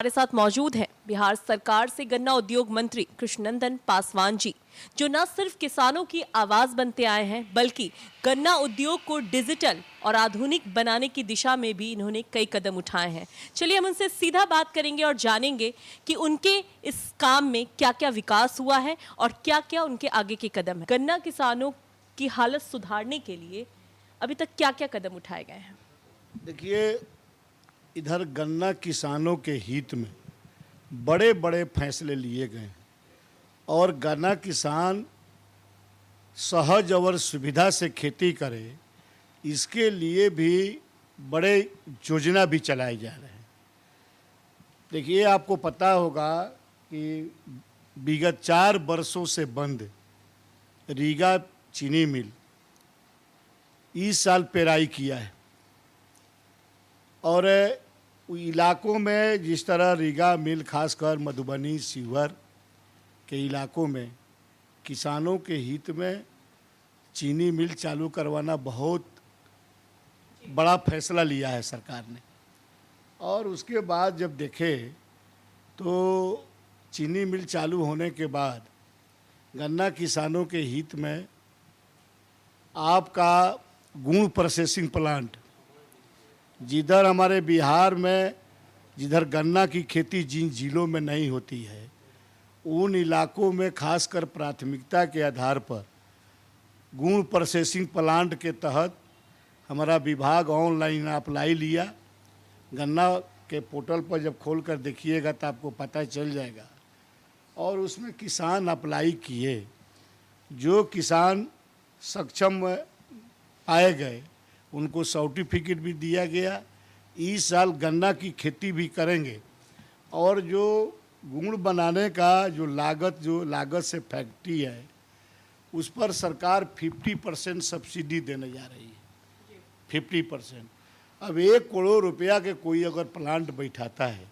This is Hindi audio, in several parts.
हमारे साथ मौजूद हैं बिहार सरकार से गन्ना उद्योग मंत्री कृष्णनंदन पासवान जी, जो न सिर्फ किसानों की आवाज बनते आए हैं बल्कि गन्ना उद्योग को डिजिटल और आधुनिक बनाने की दिशा में भी इन्होंने कई कदम उठाए हैं। चलिए हम उनसे सीधा बात करेंगे और जानेंगे कि उनके इस काम में क्या क्या विकास हुआ है और क्या क्या उनके आगे के कदम है। गन्ना किसानों की हालत सुधारने के लिए अभी तक क्या क्या कदम उठाए गए हैं? देखिए, इधर गन्ना किसानों के हित में बड़े बड़े फैसले लिए गए हैं और गन्ना किसान सहज और सुविधा से खेती करे, इसके लिए भी बड़े योजना भी चलाए जा रहे हैं। देखिए, आपको पता होगा कि विगत 4 वर्षों से बंद रीगा चीनी मिल इस साल पेराई किया है और इलाकों में जिस तरह रीगा मिल, खासकर मधुबनी शिवहर के इलाकों में किसानों के हित में चीनी मिल चालू करवाना बहुत बड़ा फैसला लिया है सरकार ने। और उसके बाद जब देखें तो चीनी मिल चालू होने के बाद गन्ना किसानों के हित में आपका गुड़ प्रोसेसिंग प्लांट, जिधर हमारे बिहार में जिधर गन्ना की खेती जिन जिलों में नहीं होती है, उन इलाकों में खासकर प्राथमिकता के आधार पर गुड़ प्रोसेसिंग प्लांट के तहत हमारा विभाग ऑनलाइन अप्लाई लिया। गन्ना के पोर्टल पर जब खोल कर देखिएगा तो आपको पता चल जाएगा और उसमें किसान अप्लाई किए। जो किसान सक्षम पाए गए उनको सर्टिफिकेट भी दिया गया। इस साल गन्ना की खेती भी करेंगे और जो गुड़ बनाने का जो लागत से फैक्ट्री है, उस पर सरकार 50% सब्सिडी देने जा रही है। 50%। अब 1 करोड़ रुपया के कोई अगर प्लांट बैठाता है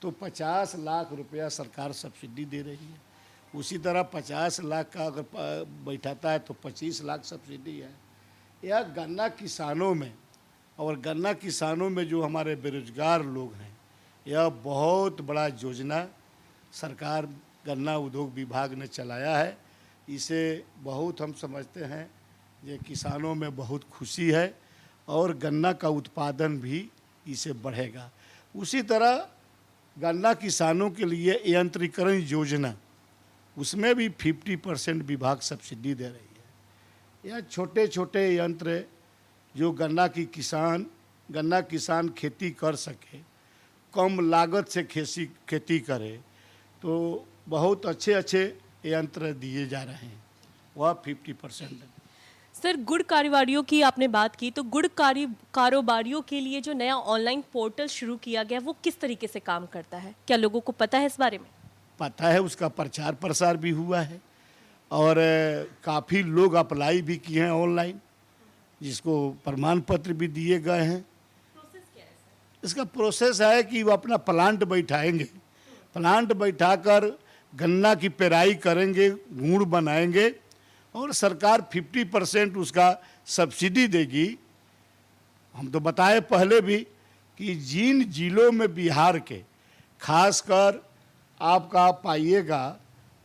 तो 50 लाख रुपया सरकार सब्सिडी दे रही है। उसी तरह 50 लाख का अगर बैठाता है तो 25 लाख सब्सिडी है। यह गन्ना किसानों में और गन्ना किसानों में जो हमारे बेरोजगार लोग हैं, यह बहुत बड़ा योजना सरकार गन्ना उद्योग विभाग ने चलाया है। इसे बहुत हम समझते हैं ये किसानों में बहुत खुशी है और गन्ना का उत्पादन भी इसे बढ़ेगा। उसी तरह गन्ना किसानों के लिए यंत्रीकरण योजना, उसमें भी 50% विभाग सब्सिडी दे रही है। यह छोटे छोटे यंत्र जो गन्ना किसान खेती कर सके, कम लागत से खेती करे, तो बहुत अच्छे अच्छे यंत्र दिए जा रहे हैं। वह 50% है। सर, गुड़ कारोबारियों की आपने बात की, तो गुड़ कारोबारियों के लिए जो नया ऑनलाइन पोर्टल शुरू किया गया वो किस तरीके से काम करता है? क्या लोगों को पता है इस बारे में? पता है, उसका प्रचार प्रसार भी हुआ है और काफ़ी लोग अप्लाई भी किए हैं ऑनलाइन, जिसको प्रमाण पत्र भी दिए गए हैं। प्रोसेस क्या है सर? इसका प्रोसेस है कि वो अपना प्लांट बैठाएंगे, प्लांट बैठाकर गन्ना की पेराई करेंगे, गुड़ बनाएंगे और सरकार 50% उसका सब्सिडी देगी। हम तो बताए पहले भी कि जिन जिलों में बिहार के खासकर आपका पाइएगा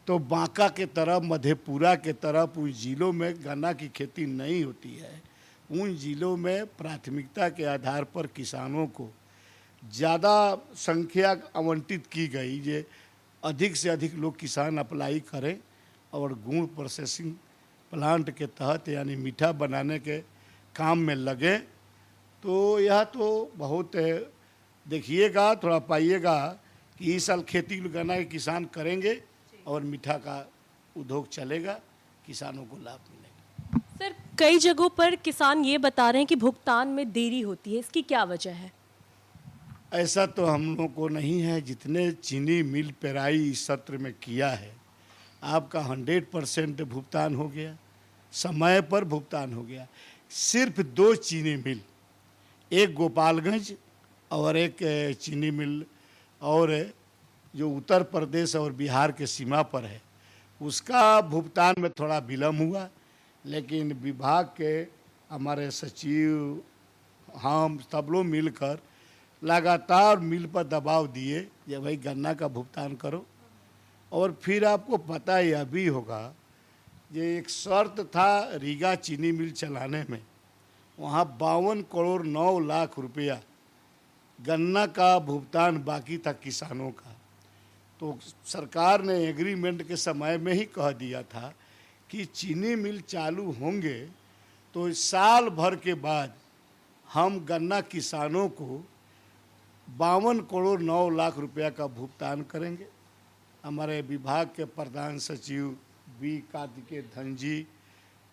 तो बांका के तरफ, मधेपुरा के तरफ, उन जिलों में गन्ना की खेती नहीं होती है। उन जिलों में प्राथमिकता के आधार पर किसानों को ज़्यादा संख्या आवंटित की गई, जे अधिक से अधिक लोग किसान अप्लाई करें और गुड़ प्रोसेसिंग प्लांट के तहत यानी मीठा बनाने के काम में लगे। तो यह तो बहुत देखिएगा, थोड़ा पाइएगा कि इस साल खेती गन्ना के किसान करेंगे और मीठा का उद्योग चलेगा, किसानों को लाभ मिलेगा। सर, कई जगहों पर किसान ये बता रहे हैं कि भुगतान में देरी होती है, इसकी क्या वजह है? ऐसा तो हम लोगों को नहीं है। जितने चीनी मिल पेराई इस सत्र में किया है, आपका 100% भुगतान हो गया, समय पर भुगतान हो गया। सिर्फ 2 चीनी मिल, एक गोपालगंज और एक चीनी मिल और जो उत्तर प्रदेश और बिहार के सीमा पर है, उसका भुगतान में थोड़ा विलम्ब हुआ। लेकिन विभाग के हमारे सचिव, हम सब लोग मिलकर लगातार मिल पर दबाव दिए कि भाई गन्ना का भुगतान करो। और फिर आपको पता यह भी होगा, ये एक शर्त था रीगा चीनी मिल चलाने में, वहाँ 52 करोड़ 9 लाख रुपया गन्ना का भुगतान बाकी था किसानों का। तो सरकार ने एग्रीमेंट के समय में ही कह दिया था कि चीनी मिल चालू होंगे तो साल भर के बाद हम गन्ना किसानों को 52 करोड़ 9 लाख रुपया का भुगतान करेंगे। हमारे विभाग के प्रधान सचिव बी कार्तिकेय धन जी,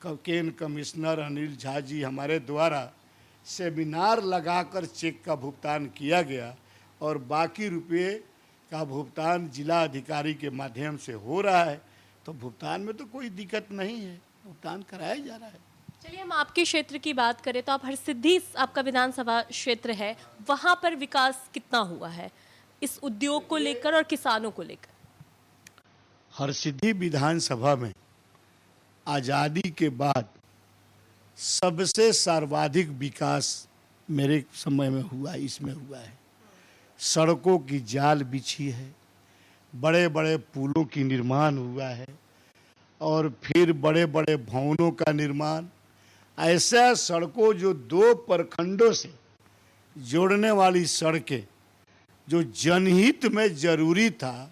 केन कमिश्नर अनिल झा जी, हमारे द्वारा सेमिनार लगाकर चेक का भुगतान किया गया और बाकी रुपये का भुगतान जिला अधिकारी के माध्यम से हो रहा है। तो भुगतान में तो कोई दिक्कत नहीं है, भुगतान कराया जा रहा है। चलिए हम आपके क्षेत्र की बात करें तो आप हरसिद्धि, आपका विधानसभा क्षेत्र है, वहाँ पर विकास कितना हुआ है इस उद्योग को लेकर और किसानों को लेकर? हरसिद्धि विधानसभा में आज़ादी के बाद सबसे सर्वाधिक विकास मेरे समय में हुआ, इसमें हुआ है। सड़कों की जाल बिछी है, बड़े बड़े पुलों की निर्माण हुआ है और फिर बड़े बड़े भवनों का निर्माण। ऐसा सड़कों जो 2 प्रखंडों से जोड़ने वाली सड़कें जो जनहित में जरूरी था,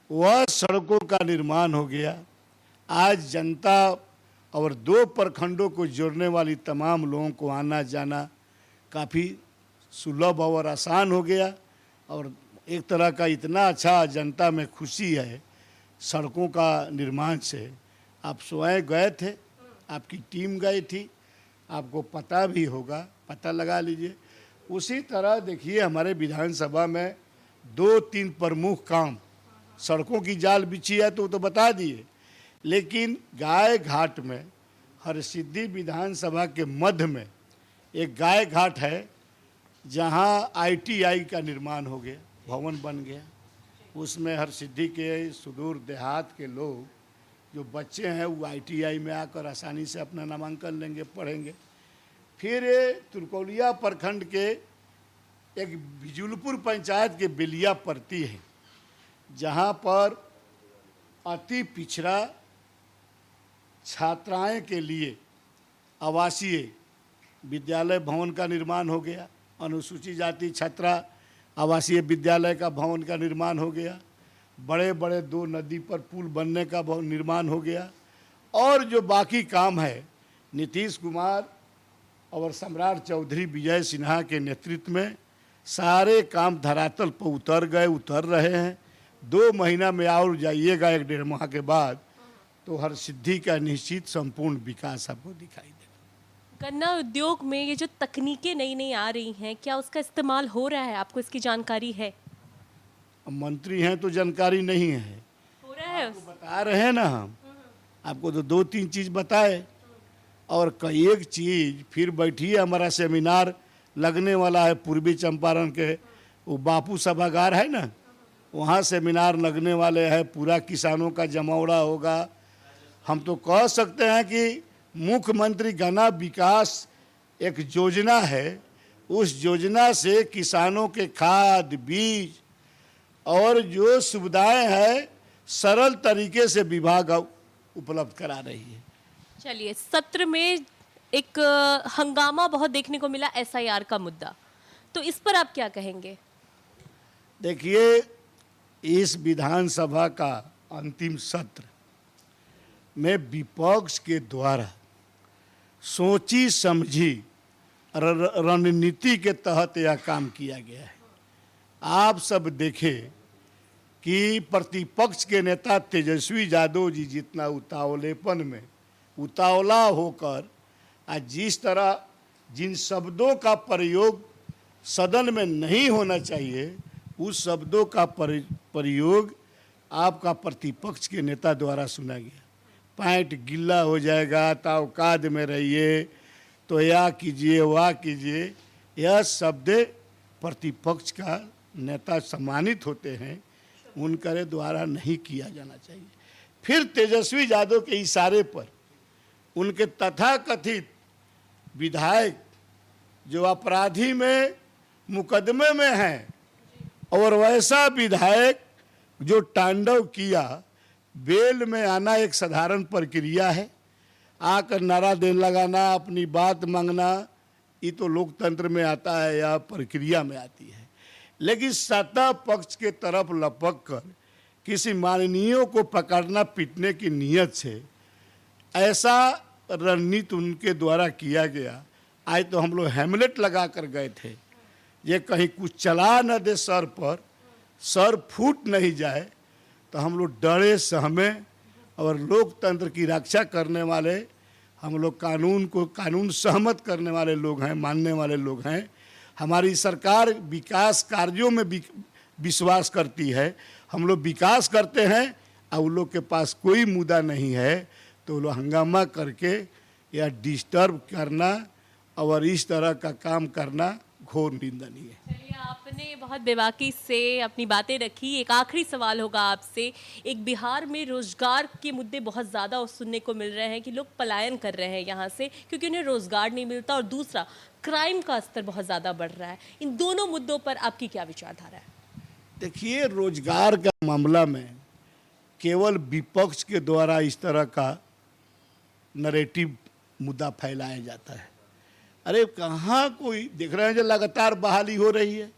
वह सड़कों का निर्माण हो गया। आज जनता और 2 प्रखंडों को जोड़ने वाली तमाम लोगों को आना जाना काफ़ी सुलभ और आसान हो गया और एक तरह का इतना अच्छा जनता में खुशी है सड़कों का निर्माण से। आप स्वयं गए थे, आपकी टीम गई थी, आपको पता भी होगा, पता लगा लीजिए। उसी तरह देखिए हमारे विधानसभा में 2-3 प्रमुख काम, सड़कों की जाल बिछी है तो बता दिए, लेकिन गाय घाट में हरसिद्धि विधानसभा के मध्य में एक गाय घाट है जहां ITI का निर्माण हो गया, भवन बन गया। उसमें हरसिद्धि के सुदूर देहात के लोग जो बच्चे हैं वो ITI में आकर आसानी से अपना नामांकन लेंगे, पढ़ेंगे। फिर तुरकौलिया प्रखंड के एक बिजुलपुर पंचायत के बेलिया परती है जहां पर अति पिछड़ा छात्राएं के लिए आवासीय विद्यालय भवन का निर्माण हो गया। अनुसूचित जाति छात्रा आवासीय विद्यालय का भवन का निर्माण हो गया। बड़े बड़े 2 नदी पर पुल बनने का निर्माण हो गया। और जो बाकी काम है नीतीश कुमार और सम्राट चौधरी विजय सिन्हा के नेतृत्व में सारे काम धरातल पर उतर रहे हैं। 2 महीना में और जाइएगा, 1-1.5 माह के बाद, तो हरसिद्धि का निश्चित संपूर्ण विकास आपको दिखाई देगा। गन्ना उद्योग में ये जो तकनीकें नई नई आ रही हैं, क्या उसका इस्तेमाल हो रहा है? आपको इसकी जानकारी है? मंत्री हैं तो जानकारी नहीं है, हो रहा है बता रहे हैं ना। हम आपको तो 2-3 चीज़ बताए और कई एक चीज़ फिर बैठिए। हमारा सेमिनार लगने वाला है पूर्वी चंपारण के वो बापू सभागार है ना, वहाँ सेमिनार लगने वाले हैं। पूरा किसानों का जमावड़ा होगा। हम तो कह सकते हैं कि मुख्यमंत्री गन्ना विकास एक योजना है, उस योजना से किसानों के खाद बीज और जो सुविधाएं हैं सरल तरीके से विभाग उपलब्ध करा रही है। चलिए, सत्र में एक हंगामा बहुत देखने को मिला SIR का मुद्दा, तो इस पर आप क्या कहेंगे? देखिए, इस विधानसभा का अंतिम सत्र में विपक्ष के द्वारा सोची समझी रणनीति के तहत यह काम किया गया है। आप सब देखें कि प्रतिपक्ष के नेता तेजस्वी यादव जी जितना उतावलेपन में उतावला होकर आज जिस तरह जिन शब्दों का प्रयोग सदन में नहीं होना चाहिए, उस शब्दों का प्रयोग आपका प्रतिपक्ष के नेता द्वारा सुना गया। पैंट गिल्ला हो जाएगा तो औकात में रहिए, तो या कीजिए वाह कीजिए, यह शब्द प्रतिपक्ष का नेता सम्मानित होते हैं, उनके द्वारा नहीं किया जाना चाहिए। फिर तेजस्वी यादव के इशारे पर उनके तथाकथित विधायक जो अपराधी में मुकदमे में हैं, और वैसा विधायक जो तांडव किया, बेल में आना एक साधारण प्रक्रिया है, आकर नारा देने लगाना, अपनी बात मांगना, ये तो लोकतंत्र में आता है या प्रक्रिया में आती है। लेकिन सत्ता पक्ष के तरफ लपक कर किसी माननीयों को पकड़ना पीटने की नीयत से ऐसा रणनीति उनके द्वारा किया गया। आज तो हम लोग हेमलेट लगा कर गए थे, ये कहीं कुछ चला न दे सर पर, सर फूट नहीं जाए, तो हम लोग डरे सहमे। और लोकतंत्र की रक्षा करने वाले हम लोग कानून सहमत करने वाले लोग हैं, मानने वाले लोग हैं। हमारी सरकार विकास कार्यों में विश्वास करती है, हम लोग विकास करते हैं और उन लोग के पास कोई मुद्दा नहीं है तो वो लोग हंगामा करके या डिस्टर्ब करना और इस तरह का काम करना घोर निंदनीय है। चलिए, आपने बहुत बेबाकी से अपनी बातें रखी। एक आखिरी सवाल होगा आपसे। एक बिहार में रोजगार के मुद्दे बहुत ज़्यादा सुनने को मिल रहे हैं कि लोग पलायन कर रहे हैं यहाँ से क्योंकि उन्हें रोजगार नहीं मिलता, और दूसरा क्राइम का स्तर बहुत ज़्यादा बढ़ रहा है। इन दोनों मुद्दों पर आपकी क्या विचारधारा है? देखिए, रोजगार का मामला में केवल विपक्ष के द्वारा इस तरह का नरेटिव मुद्दा फैलाया जाता है। अरे कहाँ कोई देख रहे हैं जो लगातार बहाली हो रही है।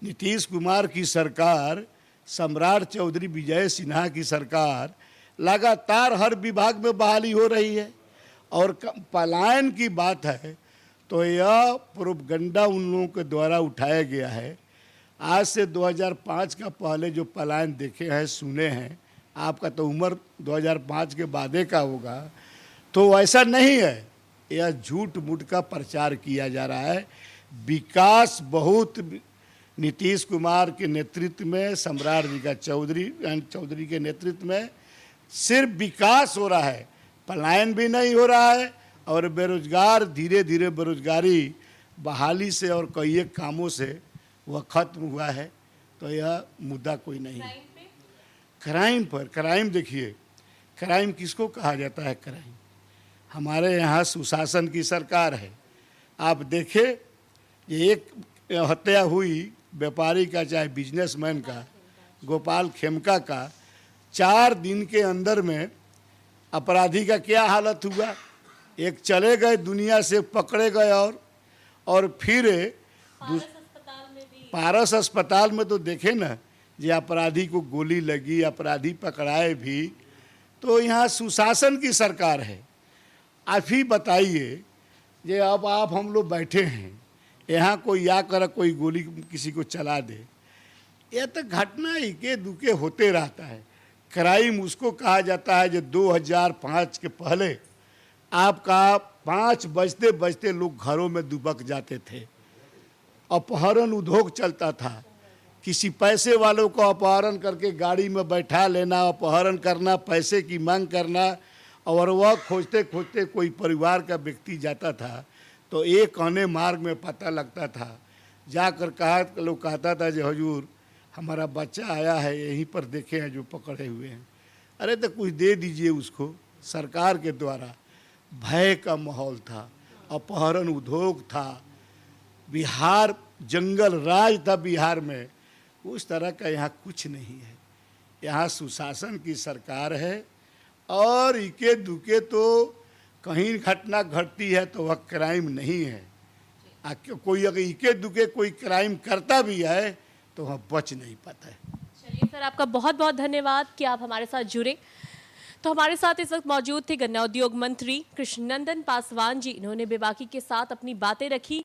नीतीश कुमार की सरकार, सम्राट चौधरी विजय सिन्हा की सरकार, लगातार हर विभाग में बहाली हो रही है। और पलायन की बात है तो यह प्रोपगंडा उन लोगों के द्वारा उठाया गया है। आज से 2005 का पहले जो पलायन देखे हैं, सुने हैं, आपका तो उम्र 2005 के बादे का होगा, तो ऐसा नहीं है। यह झूठ मूठ का प्रचार किया जा रहा है। विकास बहुत नीतीश कुमार के नेतृत्व में, सम्राट जी का चौधरी के नेतृत्व में सिर्फ विकास हो रहा है, पलायन भी नहीं हो रहा है। और बेरोजगार धीरे धीरे बेरोजगारी बहाली से और कई एक कामों से वह खत्म हुआ है। तो यह मुद्दा कोई नहीं है। क्राइम देखिए, क्राइम किसको कहा जाता है? क्राइम हमारे यहाँ सुशासन की सरकार है। आप देखें, ये एक हत्या हुई व्यापारी का, चाहे बिजनेसमैन का, गोपाल खेमका का, 4 दिन के अंदर में अपराधी का क्या हालत हुआ। एक चले गए दुनिया से, पकड़े गए, और फिर पारस अस्पताल में तो देखे ना, ये अपराधी को गोली लगी, अपराधी पकड़ाए भी। तो यहाँ सुशासन की सरकार है। आप ही बताइए, ये अब आप हम लोग बैठे हैं यहाँ, कोई आकर कोई गोली किसी को चला दे, यह तो घटना ही के दुके होते रहता है। क्राइम उसको कहा जाता है जो 2005 के पहले आपका 5 बजते बजते लोग घरों में दुबक जाते थे। अपहरण उद्योग चलता था, किसी पैसे वालों को अपहरण करके गाड़ी में बैठा लेना, अपहरण करना, पैसे की मांग करना, और वह खोजते खोजते कोई परिवार का व्यक्ति जाता था तो एक आने मार्ग में पता लगता था। जाकर लोग कहता था जो हुजूर हमारा बच्चा आया है, यहीं पर देखे हैं जो पकड़े हुए हैं। अरे तो कुछ दे दीजिए उसको। सरकार के द्वारा भय का माहौल था, अपहरण उद्योग था, बिहार जंगल राज था बिहार में। उस तरह का यहाँ कुछ नहीं है। यहाँ सुशासन की सरकार है, और इके दुके तो कहीं घटना घटती है तो वह क्राइम नहीं है। कोई अगर इके दुके कोई क्राइम करता भी है तो वह बच नहीं पाता है। चलिए सर, आपका बहुत बहुत धन्यवाद कि आप हमारे साथ जुड़े। तो हमारे साथ इस वक्त मौजूद थे गन्ना उद्योग मंत्री कृष्णनंदन पासवान जी। इन्होंने बेबाकी के साथ अपनी बातें रखी।